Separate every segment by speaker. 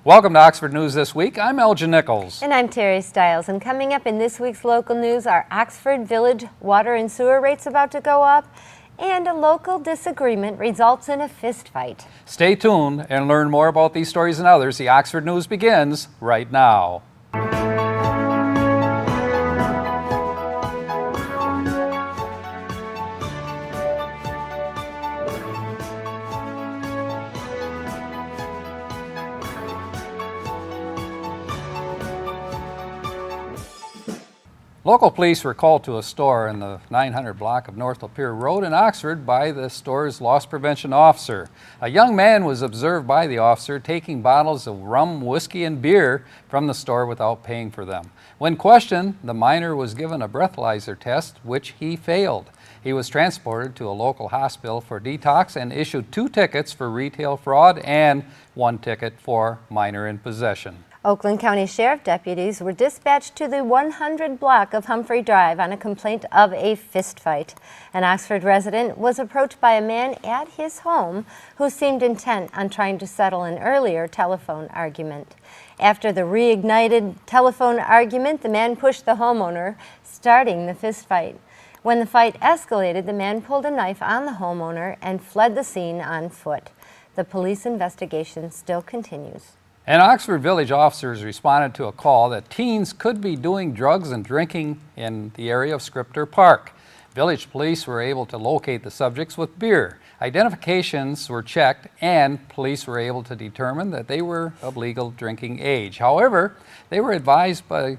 Speaker 1: Welcome to Oxford News This Week. I'm Elgin Nichols.
Speaker 2: And I'm Terry Stiles. And coming up in this week's local news, are Oxford Village water and sewer rates about to go up? And a local disagreement results in a fist fight.
Speaker 1: Stay tuned and learn more about these stories and others. The Oxford News begins right now. Local police were called to a store in the 900 block of North Lapeer Road in Oxford by the store's loss prevention officer. A young man was observed by the officer taking bottles of rum, whiskey, and beer from the store without paying for them. When questioned, the minor was given a breathalyzer test, which he failed. He was transported to a local hospital for detox and issued 2 tickets for retail fraud and 1 ticket for minor in possession.
Speaker 2: Oakland County Sheriff deputies were dispatched to the 100 block of Humphrey Drive on a complaint of a fist fight. An Oxford resident was approached by a man at his home who seemed intent on trying to settle an earlier telephone argument. After the reignited telephone argument, the man pushed the homeowner, starting the fist fight. When the fight escalated, the man pulled a knife on the homeowner and fled the scene on foot. The police investigation still continues.
Speaker 1: And Oxford Village officers responded to a call that teens could be doing drugs and drinking in the area of Scripter Park. Village police were able to locate the subjects with beer. Identifications were checked and police were able to determine that they were of legal drinking age. However, they were advised to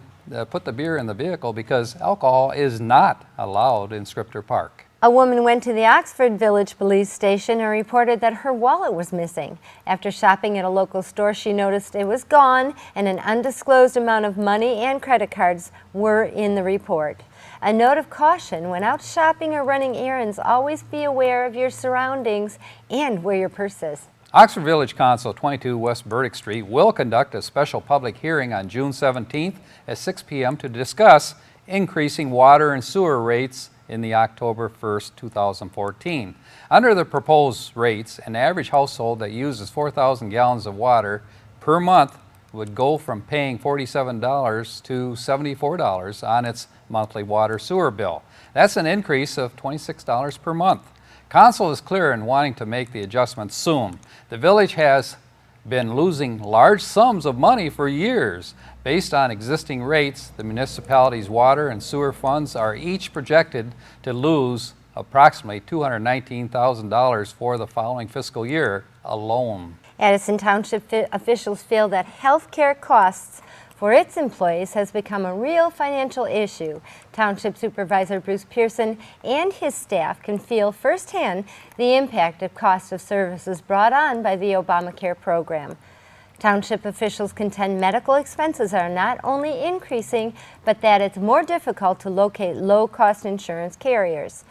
Speaker 1: put the beer in the vehicle because alcohol is not allowed in Scripter Park.
Speaker 2: A woman went to the Oxford Village Police Station and reported that her wallet was missing. After shopping at a local store, she noticed it was gone and an undisclosed amount of money and credit cards were in the report. A note of caution: when out shopping or running errands, always be aware of your surroundings and where your purse is.
Speaker 1: Oxford Village Council, 22 West Burdick Street, will conduct a special public hearing on June 17th at 6 p.m. to discuss increasing water and sewer rates in the October 1st, 2014. Under the proposed rates, an average household that uses 4,000 gallons of water per month would go from paying $47 to $74 on its monthly water sewer bill. That's an increase of $26 per month. Council is clear in wanting to make the adjustments soon. The village has been losing large sums of money for years. Based on existing rates, the municipality's water and sewer funds are each projected to lose approximately $219,000 for the following fiscal year alone.
Speaker 2: Addison Township officials feel that health care costs for its employees has become a real financial issue. Township Supervisor Bruce Pearson and his staff can feel firsthand the impact of cost of services brought on by the Obamacare program. Township officials contend medical expenses are not only increasing, but that it's more difficult to locate low-cost insurance carriers.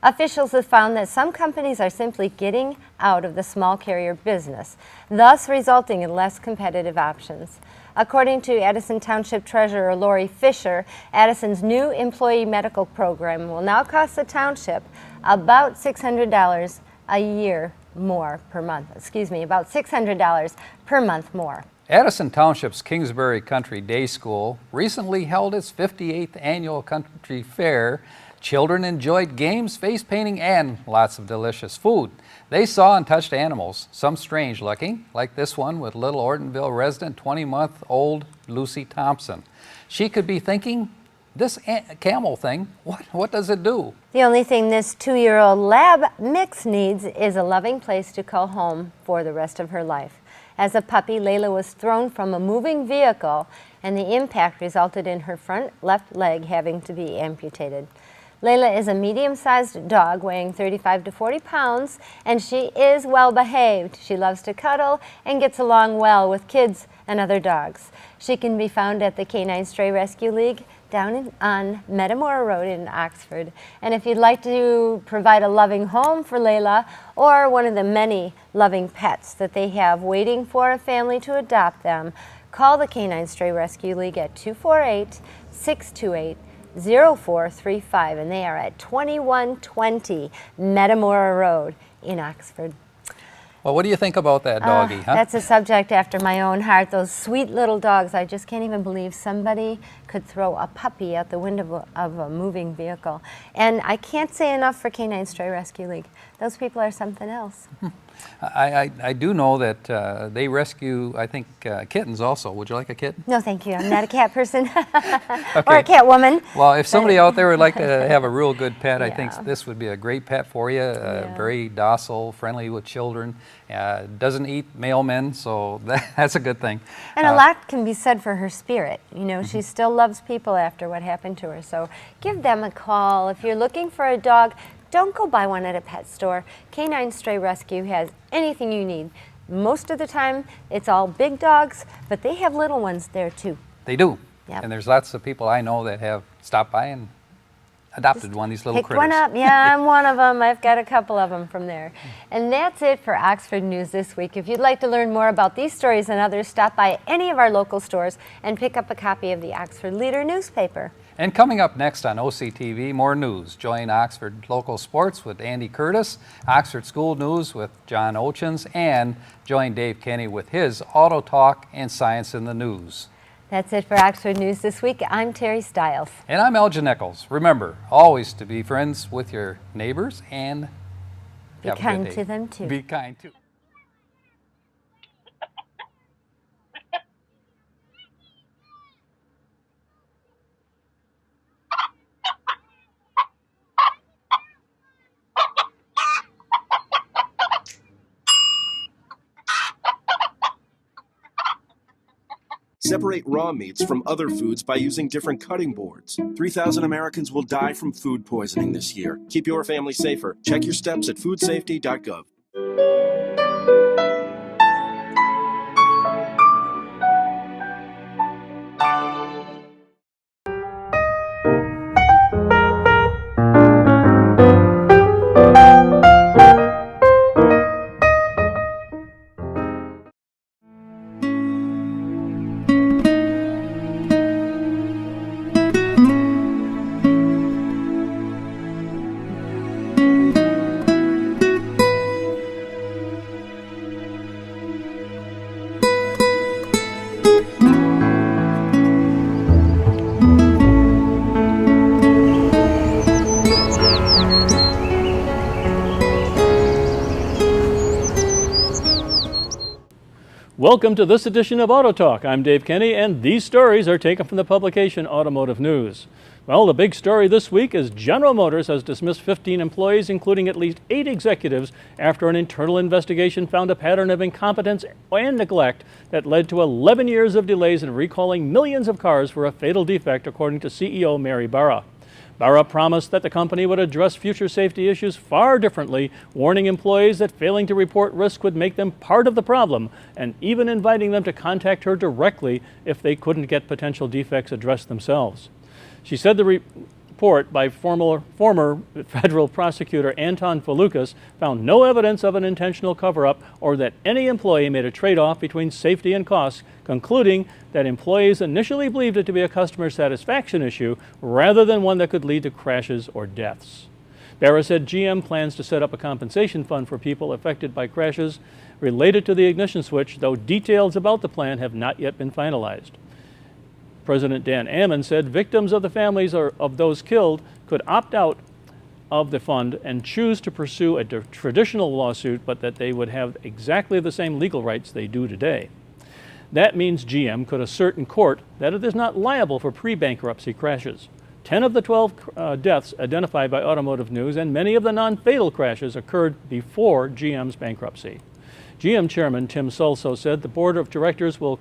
Speaker 2: Officials have found that some companies are simply getting out of the small carrier business, thus resulting in less competitive options. According to Addison Township Treasurer Lori Fisher, Addison's new employee medical program will now cost the township about $600 a year more per month. About $600 per month more.
Speaker 1: Addison Township's Kingsbury Country Day School recently held its 58th annual country fair. Children enjoyed games, face painting, and lots of delicious food. They saw and touched animals, some strange looking, like this one with Little Ortonville resident 20-month-old Lucy Thompson. She could be thinking, this camel thing, what does it do?
Speaker 2: The only thing this 2-year-old lab mix needs is a loving place to call home for the rest of her life. As a puppy, Layla was thrown from a moving vehicle, and the impact resulted in her front left leg having to be amputated. Layla is a medium-sized dog weighing 35 to 40 pounds, and she is well behaved. She loves to cuddle and gets along well with kids and other dogs. She can be found at the Canine Stray Rescue League down on Metamora Road in Oxford. And if you'd like to provide a loving home for Layla or one of the many loving pets that they have waiting for a family to adopt them, call the Canine Stray Rescue League at 248-628-0435, and they are at 2120 Metamora Road in Oxford.
Speaker 1: Well, what do you think about that doggy, huh?
Speaker 2: That's a subject after my own heart. Those sweet little dogs. I just can't even believe somebody could throw a puppy out the window of a moving vehicle. And I can't say enough for Canine Stray Rescue League. Those people are something else.
Speaker 1: I do know that they rescue, I think, kittens also. Would you like a kitten?
Speaker 2: No, thank you. I'm not a cat person
Speaker 1: Okay.
Speaker 2: or a cat woman.
Speaker 1: Well, if somebody out there would like to have a real good pet, I think
Speaker 2: Yeah.
Speaker 1: this would be a great pet for you.
Speaker 2: Yeah.
Speaker 1: Very docile, friendly with children. Doesn't eat mailmen, so that's a good thing.
Speaker 2: And a lot can be said for her spirit. You know, she still loves people after what happened to her. So give them a call. If you're looking for a dog, don't go buy one at a pet store. Canine Stray Rescue has anything you need. Most of the time, it's all big dogs, but they have little ones there too.
Speaker 1: They do.
Speaker 2: Yep.
Speaker 1: And there's lots of people I know that have stopped by and adopted one of these little
Speaker 2: Pick
Speaker 1: critters.
Speaker 2: one up. Yeah, I'm one of them. I've got a couple of them from there. And that's it for Oxford News this week. If you'd like to learn more about these stories and others, stop by any of our local stores and pick up a copy of the Oxford Leader newspaper.
Speaker 1: And coming up next on OCTV, more news. Join Oxford Local Sports with Andy Curtis, Oxford School News with John Oetjens, and join Dave Kenny with his Auto Talk and Science in the News.
Speaker 2: That's it for Oxford News this week. I'm Terry Stiles.
Speaker 1: And I'm Elgin Nichols. Remember, always to be friends with your neighbors and
Speaker 2: Be
Speaker 1: have a good
Speaker 2: kind
Speaker 1: day.
Speaker 2: to them too.
Speaker 1: Be kind too.
Speaker 3: Separate raw meats from other foods by using different cutting boards. 3,000 Americans will die from food poisoning this year. Keep your family safer. Check your steps at foodsafety.gov.
Speaker 4: Welcome to this edition of Auto Talk. I'm Dave Kenny, and these stories are taken from the publication Automotive News. Well, the big story this week is General Motors has dismissed 15 employees, including at least 8 executives, after an internal investigation found a pattern of incompetence and neglect that led to 11 years of delays in recalling millions of cars for a fatal defect, according to CEO Mary Barra. Barra promised that the company would address future safety issues far differently, warning employees that failing to report risk would make them part of the problem, and even inviting them to contact her directly if they couldn't get potential defects addressed themselves. She said the report by former federal prosecutor Anton Falukas found no evidence of an intentional cover-up or that any employee made a trade-off between safety and costs, concluding that employees initially believed it to be a customer satisfaction issue rather than one that could lead to crashes or deaths. Barra said GM plans to set up a compensation fund for people affected by crashes related to the ignition switch, though details about the plan have not yet been finalized. President Dan Ammon said victims of the families of those killed could opt out of the fund and choose to pursue a traditional lawsuit, but that they would have exactly the same legal rights they do today. That means GM could assert in court that it is not liable for pre-bankruptcy crashes. 10 of the 12 deaths identified by Automotive News and many of the non-fatal crashes occurred before GM's bankruptcy. GM Chairman Tim Sulso said the board of directors will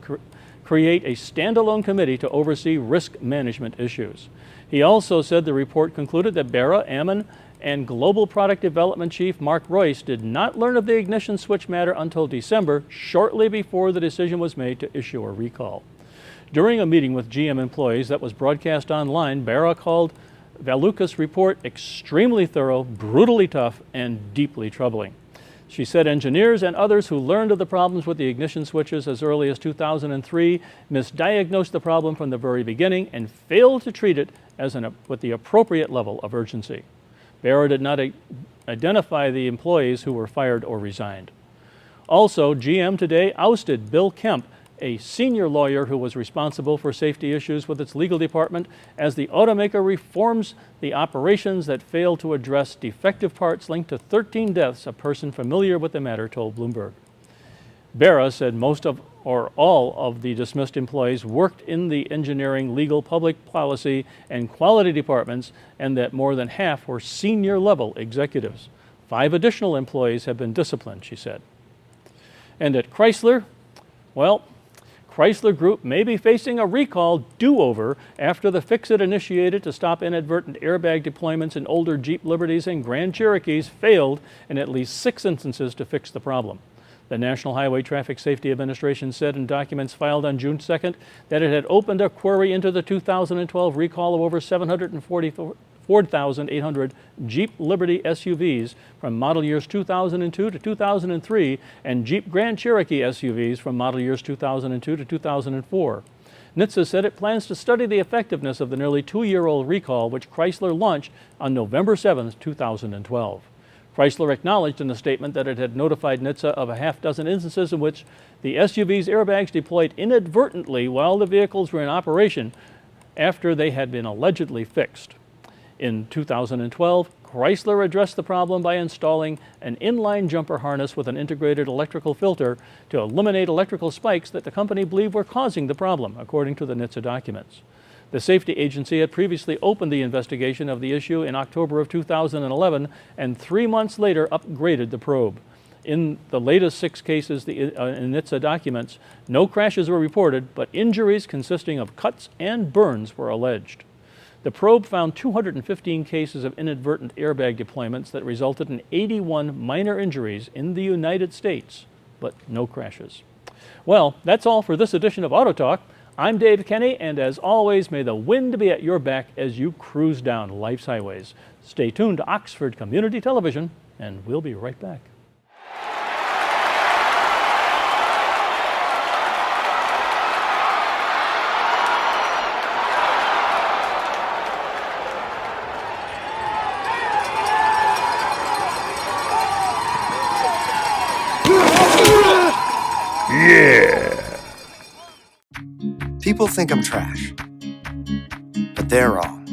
Speaker 4: create a standalone committee to oversee risk management issues. He also said the report concluded that Barra, Ammon, and Global Product Development Chief Mark Royce did not learn of the ignition switch matter until December, shortly before the decision was made to issue a recall. During a meeting with GM employees that was broadcast online, Barra called Valukas' report extremely thorough, brutally tough, and deeply troubling. She said engineers and others who learned of the problems with the ignition switches as early as 2003 misdiagnosed the problem from the very beginning and failed to treat it with the appropriate level of urgency. Barra did not identify the employees who were fired or resigned. Also, GM today ousted Bill Kemp, a senior lawyer who was responsible for safety issues with its legal department, as the automaker reforms the operations that failed to address defective parts linked to 13 deaths, a person familiar with the matter told Bloomberg. Barra said most of or all of the dismissed employees worked in the engineering, legal, public policy, and quality departments, and that more than half were senior level executives. 5 additional employees have been disciplined, she said. And at Chrysler, well, Chrysler Group may be facing a recall do-over after the fix it initiated to stop inadvertent airbag deployments in older Jeep Liberties and Grand Cherokees failed in at least 6 instances to fix the problem. The National Highway Traffic Safety Administration said in documents filed on June 2nd that it had opened a query into the 2012 recall of over 744,800 Jeep Liberty SUVs from model years 2002 to 2003 and Jeep Grand Cherokee SUVs from model years 2002 to 2004. NHTSA said it plans to study the effectiveness of the nearly 2-year-old recall, which Chrysler launched on November 7, 2012. Chrysler acknowledged in a statement that it had notified NHTSA of a half-dozen instances in which the SUV's airbags deployed inadvertently while the vehicles were in operation after they had been allegedly fixed. In 2012, Chrysler addressed the problem by installing an inline jumper harness with an integrated electrical filter to eliminate electrical spikes that the company believed were causing the problem, according to the NHTSA documents. The safety agency had previously opened the investigation of the issue in October of 2011 and 3 months later upgraded the probe. In the latest 6 cases in NHTSA documents, no crashes were reported, but injuries consisting of cuts and burns were alleged. The probe found 215 cases of inadvertent airbag deployments that resulted in 81 minor injuries in the United States, but no crashes. Well, that's all for this edition of Auto Talk. I'm Dave Kenny, and as always, may the wind be at your back as you cruise down life's highways. Stay tuned to Oxford Community Television, and we'll be right back.
Speaker 5: People think I'm trash, but they're wrong.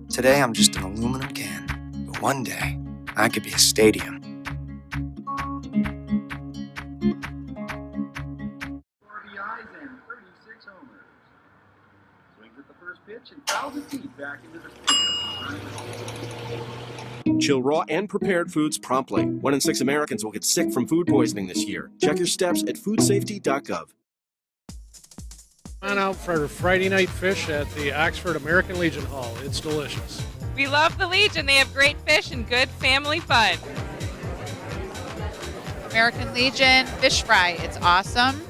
Speaker 5: Today I'm just an aluminum can, but one day I could be a stadium.
Speaker 6: 4 RBIs and 36 homers. Swings at the first pitch and fouls it deep back into the stands.
Speaker 3: Chill raw and prepared foods promptly. 1 in 6 Americans will get sick from food poisoning this year. Check your steps at foodsafety.gov.
Speaker 7: On out for Friday night fish at the Oxford American Legion Hall. It's delicious.
Speaker 8: We love the Legion. They have great fish and good family fun.
Speaker 9: American Legion fish fry. It's awesome.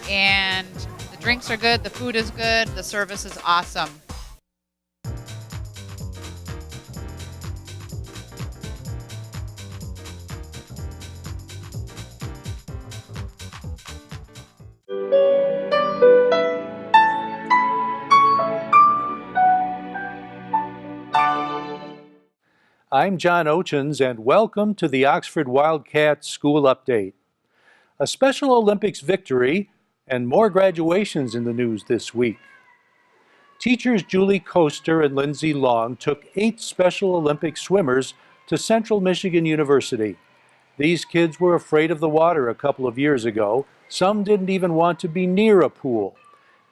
Speaker 9: And the drinks are good. The food is good. The service is awesome.
Speaker 10: I'm John Oetjens, and welcome to the Oxford Wildcats School Update. A Special Olympics victory and more graduations in the news this week. Teachers Julie Koester and Lindsay Long took 8 Special Olympic swimmers to Central Michigan University. These kids were afraid of the water a couple of years ago. Some didn't even want to be near a pool.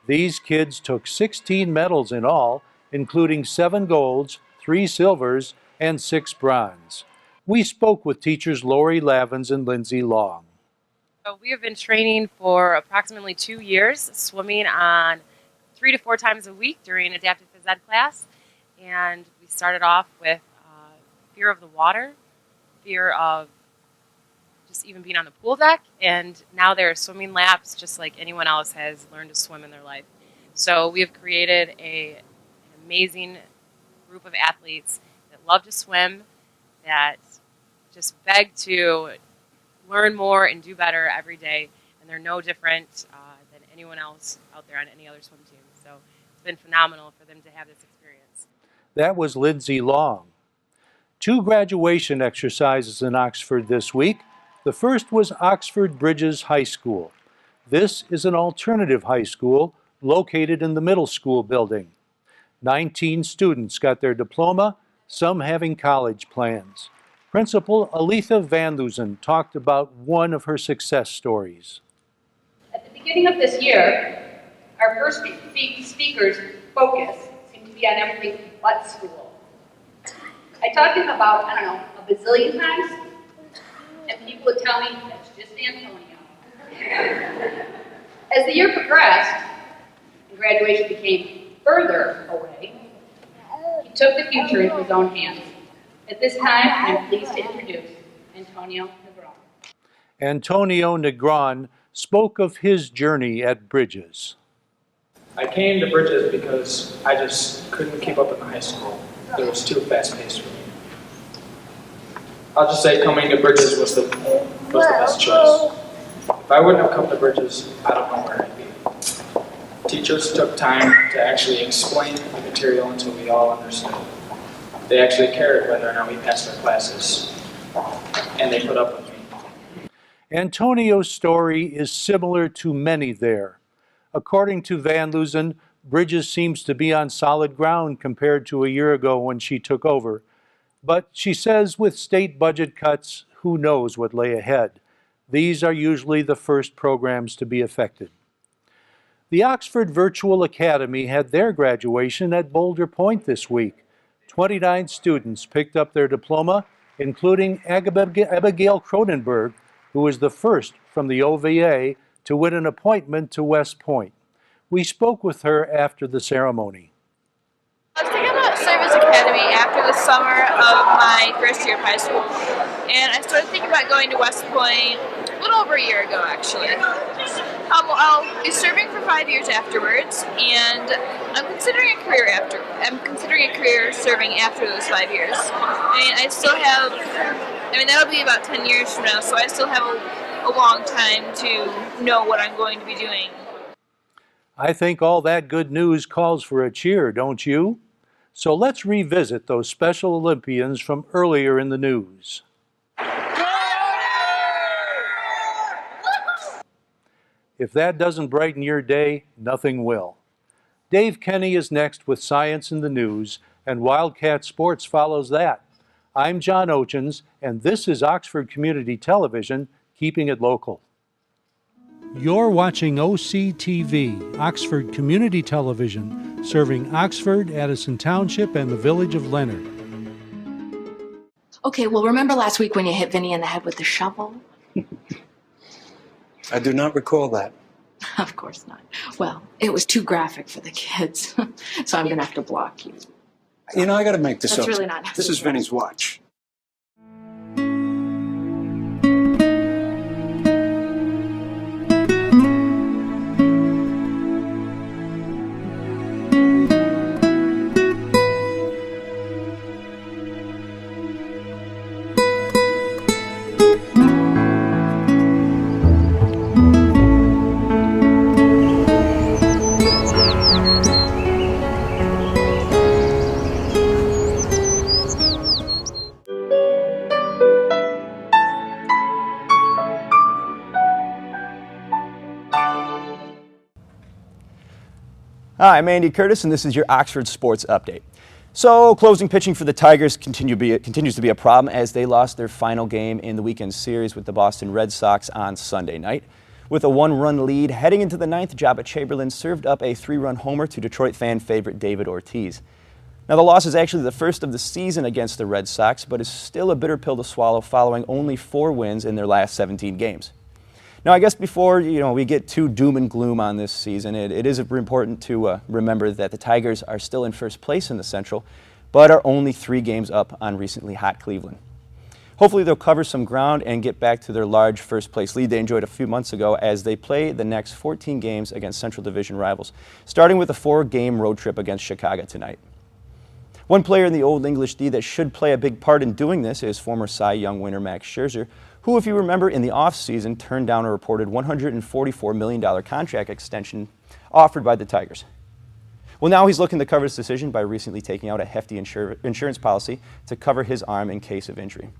Speaker 10: These kids took 16 medals in all, including 7 golds, 3 silvers, and 6 bronze. We spoke with teachers Lori Lavins and Lindsay Long.
Speaker 11: So we have been training for approximately 2 years, swimming on 3 to 4 times a week during adaptive phys ed class. And we started off with fear of the water, fear of just even being on the pool deck, and now there are swimming laps just like anyone else has learned to swim in their life. So we have created an amazing group of athletes that love to swim, that just beg to learn more and do better every day, and they're no different than anyone else out there on any other swim team. So it's been phenomenal for them to have this experience.
Speaker 10: That was Lindsay Long. 2 graduation exercises in Oxford this week. The first was Oxford Bridges High School. This is an alternative high school located in the middle school building. 19 students got their diploma, some having college plans. Principal Aletha Van Loozen talked about one of her success stories.
Speaker 12: At the beginning of this year, our first speaker's focus seemed to be on everything but school. I talked to him about, I don't know, a bazillion times, and people would tell me, that's just Antonio. As the year progressed, and graduation became further away, he took the future into his own hands. At this time, I'm pleased to introduce Antonio Negron.
Speaker 10: Antonio Negron spoke of his journey at Bridges.
Speaker 13: I came to Bridges because I just couldn't keep up in the high school. It was too fast-paced for me. I'll just say coming to Bridges was the best choice. If I wouldn't have come to Bridges, I don't know where I'd be. Teachers took time to actually explain the material until we all understood. They actually cared whether or not we passed our classes, and they put up with me.
Speaker 10: Antonio's story is similar to many there. According to Van Loozen, Bridges seems to be on solid ground compared to a year ago when she took over. But she says with state budget cuts, who knows what lay ahead. These are usually the first programs to be affected. The Oxford Virtual Academy had their graduation at Boulder Point this week. 29 students picked up their diploma, including Abigail Cronenberg, who was the first from the OVA to win an appointment to West Point. We spoke with her after the ceremony.
Speaker 14: I was thinking about Service Academy after the summer of my first year of high school, and I started thinking about going to West Point a little over a year ago, actually. I'll be serving for 5 years afterwards, and I'm considering a career serving after those 5 years. That'll be about 10 years from now, so I still have a long time to know what I'm going to be doing.
Speaker 10: I think all that good news calls for a cheer, don't you? So let's revisit those Special Olympians from earlier in the news. If that doesn't brighten your day, nothing will. Dave Kenny is next with Science in the News, and Wildcat Sports follows that. I'm John Oetjens, and this is Oxford Community Television, keeping it local. You're watching OCTV, Oxford Community Television, serving Oxford, Addison Township, and the village of Leonard.
Speaker 15: Okay, well, remember last week when you hit Vinny in the head with the shovel?
Speaker 5: I do not recall that.
Speaker 15: Of course not. Well, it was too graphic for the kids, so I'm going to have to block you.
Speaker 5: You know, I got to make this up.
Speaker 15: That's really not.
Speaker 5: This is Vinny's watch.
Speaker 16: Hi, I'm Andy Curtis, and this is your Oxford Sports Update. So, closing pitching for the Tigers continues to be a problem as they lost their final game in the weekend series with the Boston Red Sox on Sunday night. With a one-run lead heading into the ninth, Jabba Chamberlain served up a three-run homer to Detroit fan favorite David Ortiz. Now, the loss is actually the first of the season against the Red Sox, but is still a bitter pill to swallow following only 4 wins in their last 17 games. Now, I guess before we get too doom and gloom on this season, it is important to remember that the Tigers are still in first place in the Central, but are only 3 games up on recently hot Cleveland. Hopefully they'll cover some ground and get back to their large first place lead they enjoyed a few months ago as they play the next 14 games against Central Division rivals, starting with a 4-game road trip against Chicago tonight. One player in the Old English D that should play a big part in doing this is former Cy Young winner Max Scherzer, who, if you remember, in the offseason turned down a reported $144 million contract extension offered by the Tigers. Well, now he's looking to cover his decision by recently taking out a hefty insurance policy to cover his arm in case of injury.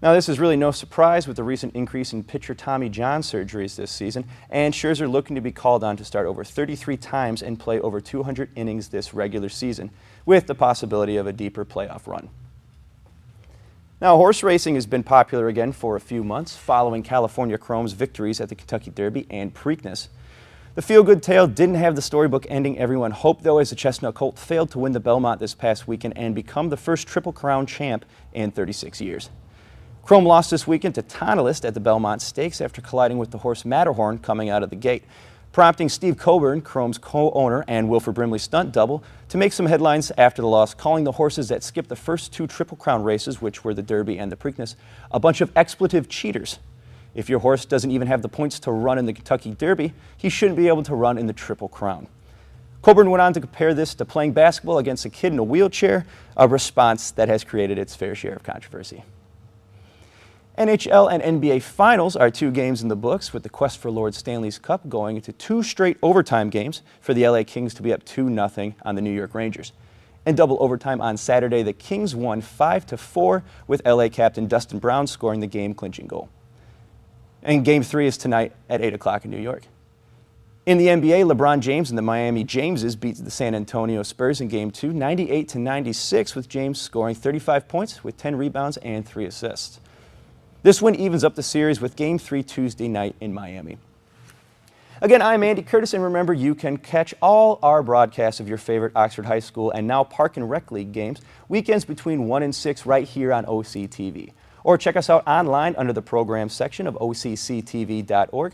Speaker 16: Now, this is really no surprise with the recent increase in pitcher Tommy John surgeries this season, and Scherzer looking to be called on to start over 33 times and play over 200 innings this regular season, with the possibility of a deeper playoff run. Now, horse racing has been popular again for a few months, following California Chrome's victories at the Kentucky Derby and Preakness. The feel-good tale didn't have the storybook ending everyone hoped, though, as the Chestnut Colt failed to win the Belmont this past weekend and become the first Triple Crown champ in 36 years. Chrome lost this weekend to Tonalist at the Belmont Stakes after colliding with the horse Matterhorn coming out of the gate, prompting Steve Coburn, Chrome's co-owner and Wilford Brimley's stunt double, to make some headlines after the loss, calling the horses that skipped the first 2 Triple Crown races, which were the Derby and the Preakness, a bunch of expletive cheaters. If your horse doesn't even have the points to run in the Kentucky Derby, he shouldn't be able to run in the Triple Crown. Coburn went on to compare this to playing basketball against a kid in a wheelchair, a response that has created its fair share of controversy. NHL and NBA Finals are 2 games in the books, with the quest for Lord Stanley's Cup going into 2 straight overtime games for the LA Kings to be up 2-0 on the New York Rangers. In double overtime on Saturday, the Kings won 5-4, with LA captain Dustin Brown scoring the game-clinching goal. And Game 3 is tonight at 8 o'clock in New York. In the NBA, LeBron James and the Miami Jameses beat the San Antonio Spurs in Game 2, 98-96, with James scoring 35 points with 10 rebounds and 3 assists. This win evens up the series with Game 3 Tuesday night in Miami. Again, I'm Andy Curtis, and remember, you can catch all our broadcasts of your favorite Oxford High School and now Park and Rec League games weekends between 1 and 6 right here on OCTV. Or check us out online under the programs section of OCCTV.org.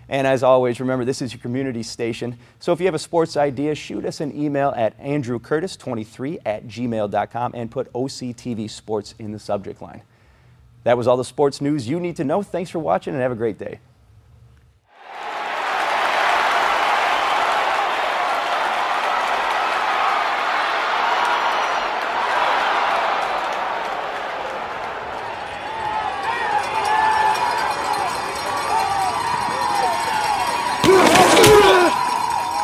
Speaker 16: And as always, remember, this is your community station, so if you have a sports idea, shoot us an email at andrewcurtis23@gmail.com and put OCTV Sports in the subject line. That was all the sports news you need to know. Thanks for watching and have a great day.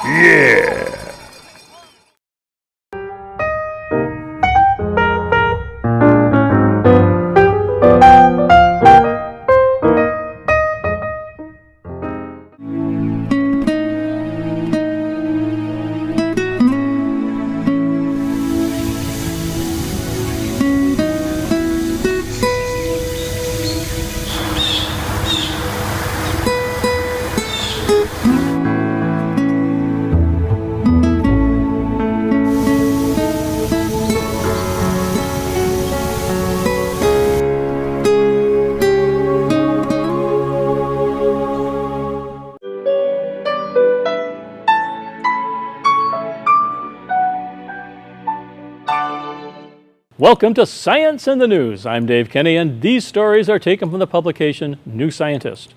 Speaker 17: Yeah!
Speaker 4: Welcome to Science in the News. I'm Dave Kenny, and these stories are taken from the publication New Scientist.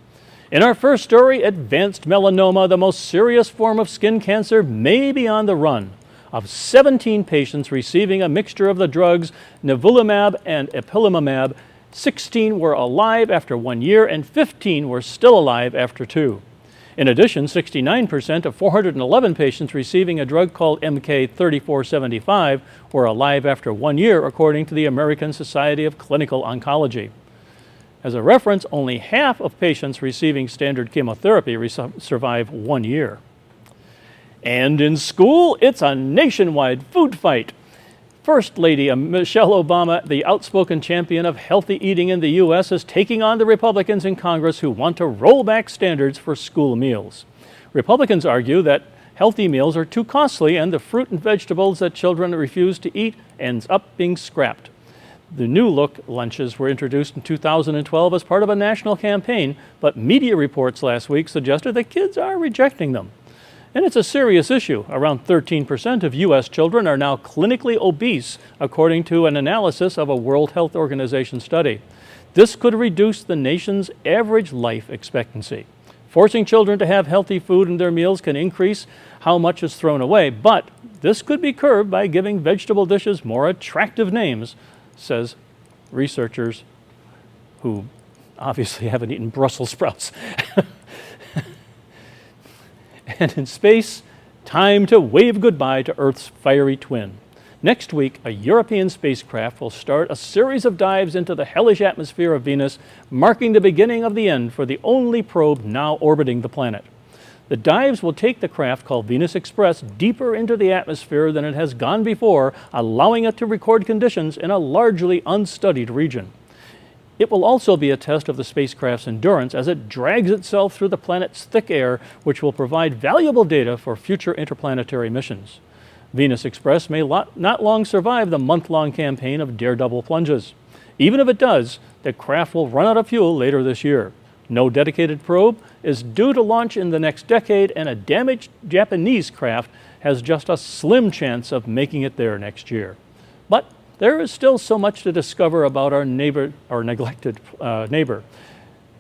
Speaker 4: In our first story, advanced melanoma, the most serious form of skin cancer, may be on the run. Of 17 patients receiving a mixture of the drugs nivolumab and ipilimumab, 16 were alive after 1 year and 15 were still alive after 2. In addition, 69% of 411 patients receiving a drug called MK-3475 were alive after 1 year, according to the American Society of Clinical Oncology. As a reference, only half of patients receiving standard chemotherapy survive 1 year. And in school, it's a nationwide food fight. First Lady Michelle Obama, the outspoken champion of healthy eating in the U.S., is taking on the Republicans in Congress who want to roll back standards for school meals. Republicans argue that healthy meals are too costly and the fruit and vegetables that children refuse to eat ends up being scrapped. The new look lunches were introduced in 2012 as part of a national campaign, but media reports last week suggested that kids are rejecting them. And it's a serious issue. Around 13% of U.S. children are now clinically obese, according to an analysis of a World Health Organization study. This could reduce the nation's average life expectancy. Forcing children to have healthy food in their meals can increase how much is thrown away, but this could be curbed by giving vegetable dishes more attractive names, says researchers who obviously haven't eaten Brussels sprouts. And in space, time to wave goodbye to Earth's fiery twin. Next week, a European spacecraft will start a series of dives into the hellish atmosphere of Venus, marking the beginning of the end for the only probe now orbiting the planet. The dives will take the craft called Venus Express deeper into the atmosphere than it has gone before, allowing it to record conditions in a largely unstudied region. It will also be a test of the spacecraft's endurance as it drags itself through the planet's thick air, which will provide valuable data for future interplanetary missions. Venus Express may not long survive the month-long campaign of daredevil plunges. Even if it does, the craft will run out of fuel later this year. No dedicated probe is due to launch in the next decade, and a damaged Japanese craft has just a slim chance of making it there next year. But there is still so much to discover about our neglected neighbor.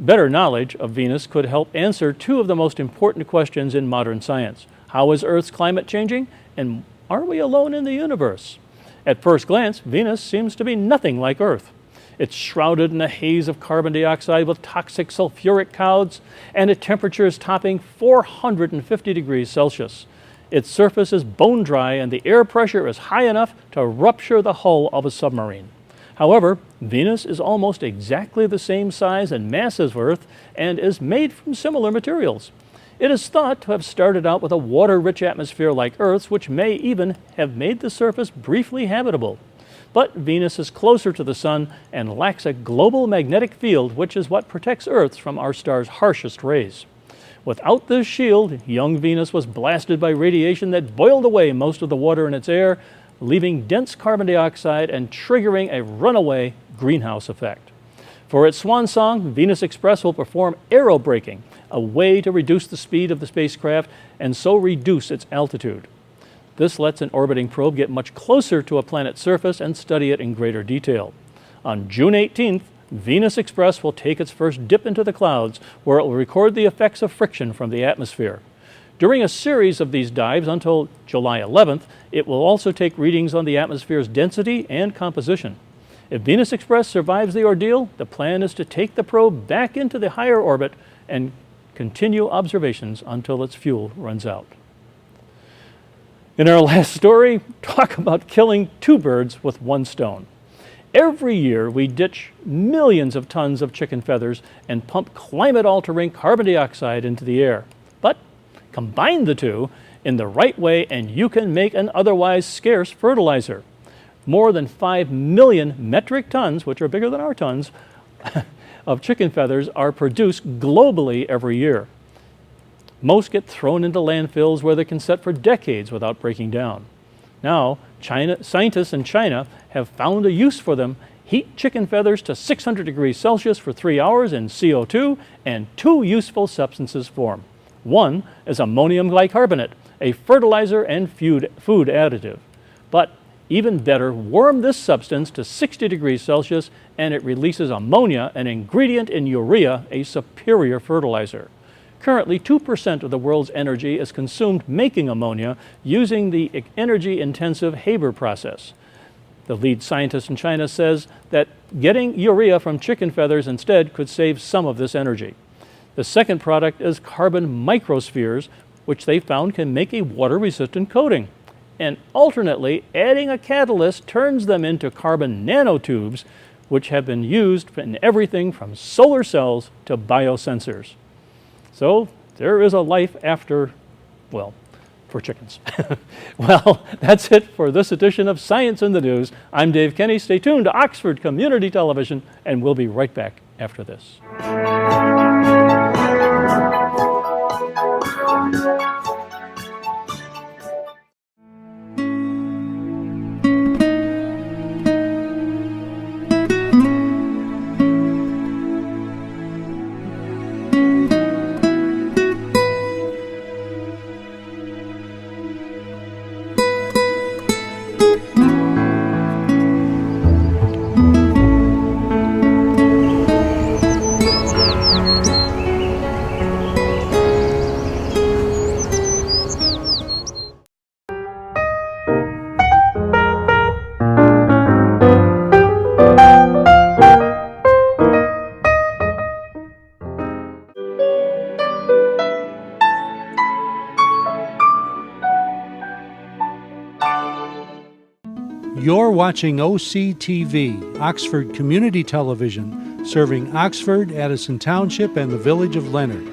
Speaker 4: Better knowledge of Venus could help answer two of the most important questions in modern science. How is Earth's climate changing? And are we alone in the universe? At first glance, Venus seems to be nothing like Earth. It's shrouded in a haze of carbon dioxide with toxic sulfuric clouds and at temperatures topping 450 degrees Celsius. Its surface is bone dry and the air pressure is high enough to rupture the hull of a submarine. However, Venus is almost exactly the same size and mass as Earth and is made from similar materials. It is thought to have started out with a water-rich atmosphere like Earth's, which may even have made the surface briefly habitable. But Venus is closer to the Sun and lacks a global magnetic field, which is what protects Earth from our star's harshest rays. Without this shield, young Venus was blasted by radiation that boiled away most of the water in its air, leaving dense carbon dioxide and triggering a runaway greenhouse effect. For its swan song, Venus Express will perform aerobraking, a way to reduce the speed of the spacecraft and so reduce its altitude. This lets an orbiting probe get much closer to a planet's surface and study it in greater detail. On June 18th, Venus Express will take its first dip into the clouds, where it will record the effects of friction from the atmosphere. During a series of these dives until July 11th, it will also take readings on the atmosphere's density and composition. If Venus Express survives the ordeal, the plan is to take the probe back into the higher orbit and continue observations until its fuel runs out. In our last story, talk about killing two birds with one stone. Every year, we ditch millions of tons of chicken feathers and pump climate-altering carbon dioxide into the air. But combine the two in the right way and you can make an otherwise scarce fertilizer. More than 5 million metric tons, which are bigger than our tons, of chicken feathers are produced globally every year. Most get thrown into landfills where they can set for decades without breaking down. Now, scientists in China have found a use for them. Heat chicken feathers to 600 degrees Celsius for 3 hours in CO2, and two useful substances form. One is ammonium glycarbonate, a fertilizer and food additive. But even better, warm this substance to 60 degrees Celsius and it releases ammonia, an ingredient in urea, a superior fertilizer. Currently, 2% of the world's energy is consumed making ammonia using the energy-intensive Haber process. The lead scientist in China says that getting urea from chicken feathers instead could save some of this energy. The second product is carbon microspheres, which they found can make a water-resistant coating. And alternately, adding a catalyst turns them into carbon nanotubes, which have been used in everything from solar cells to biosensors. So there is a life after, well, for chickens. Well, that's it for this edition of Science in the News. I'm Dave Kenny. Stay tuned to Oxford Community Television, and we'll be right back after this.
Speaker 10: You're watching OCTV, Oxford Community Television, serving Oxford, Addison Township, and the village of Leonard.